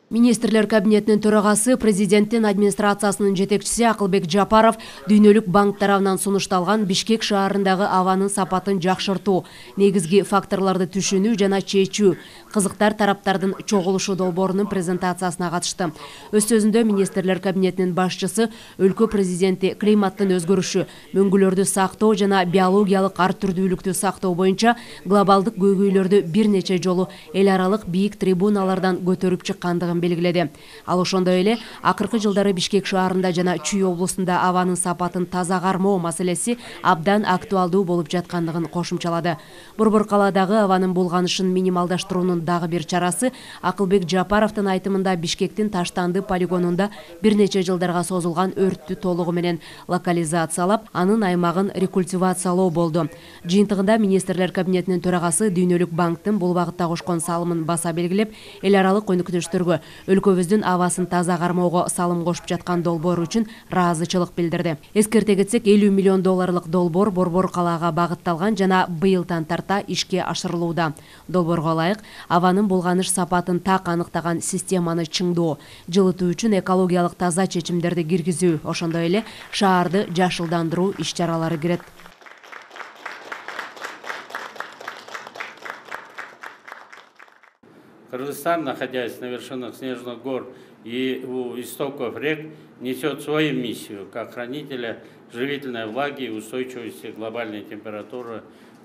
Министрлер кабинетінің төрағасы президенттің администрациясының жетекшісі Акылбек Жапаров дүйнөлүк банк тарабынан сунушталган Бишкек шаарындагы абанын сапатын жакшыртуу, негизги факторларды түшүнүү жана чечүү, кызыктар тараптардын чогулушу долбоорунун презентациясына катышты. Өз сөзүндө министрлер кабинетинин башчысы өлкө президенти климаттын өзгөрүшү, мөңгүлөрдү сактоо жана биологиялык ар түрдүүлүктү сактоо боюнча глобалдык көйгөйлөрдү бир нече жолу эл аралык бийик трибуналардан көтөрүп чыккандыгын белгиледи. Ал ошондой эле акыркы жылдары Бишкек шаарында жана Чүй облусунда абанын сапатын таза кармоо маселеси абдан актуалдуу болуп жаткандыгын кошумчалады. Борбор калаадагы абанын булганышын минималдаштыруунун дагы бир чарасы Акылбек Жапаровдун айтымында Бишкектин Таштанды полигонунда бир нече жылдарга созулган өрттү толугу менен локализациялап, анын аймагын рекультивациялоо болду. Жыйынтыгында министрлер кабинетинин төрагасы Дүйнөлүк банктын бул багытта кошкон салымын баса белгилеп, эл аралык өнүктүрүштөргө өлкөбүздүн абасын таза кармоого салым кошуп жаткан долбоор үчүн ыраазычылык билдирди. Эскерте кетсек, 50 миллион долларлык долбоор Борбор калаага багытталган жана быйылдан тарта ишке ашырылууда. Долбоорго ылайык абанын булганыш сапатын так аныктаган системаны чыңдоо, жылытуу үчүн экологиялык таза чечимдерди киргизүү, ошондой эле шаарды жашылдандыруу иш-чаралары кирет. Кыргызстан, находясь на вершинах снежных гор и у истоков рек, несет свою миссию как хранителя живительной влаги и устойчивости глобальной температуры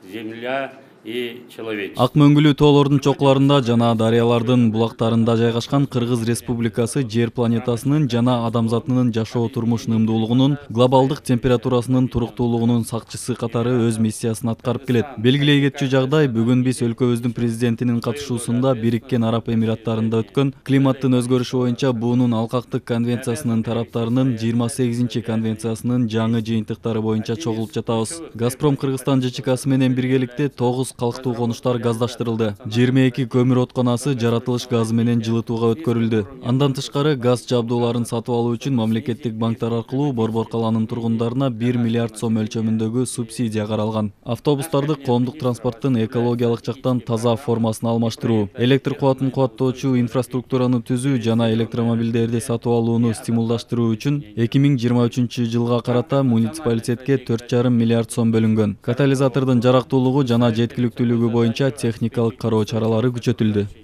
Земля и человечество. Ак мөңгүлүү тоолордун чокуларында жана дарыялардын булактарында жайгашкан Кыргыз Республикасы жер планетасынын жана адамзатынын жашоо турмуш ымдуулугунун, глобалдык температурасынын туруктуулугунун сакчысы катары өз миссиясын аткарып келет. Белгилей кетчү жагдай, бүгүн биз өлкөбүздүн президентинин катышуусунда Бириккен Араб Эмираттарында өткөн климаттын өзгөрүшү боюнча буунун алкактык конвенциясынын тараптарынын 28-чи конвенциясынын жаңы жыйынтыктары боюнча чогулуп жатабыз. Газпром Кыргызстан ЖЧКсы менен биргеликте 9 калктуу конуштар газдаштырылды. 22 көмүр отконасы жаратылыш газы менен жылытууга өткөрүлдү. Андан тышкары газ жабдууларын сатып алуу үчүн мамлекеттик банктар аркылуу Борбор калаанын тургундарына 1 миллиард сом өлчөмүндөгү субсидия каралган. Автобустарды коомдук транспорттун экологиялык жактан таза формасына алмаштыруу, электр кубатын кубаттоочу инфраструктураны түзүү жана электромобилдерди сатып алууну стимулдаштыруу үчүн 2023-жылга карата муниципалитетке 4,5 миллиард сом бөлүнгөн. Катализатордун жарактуулугу жана жеткиликтүүлүгү боюнча техникалык кароо чаралары күчөтүлдү.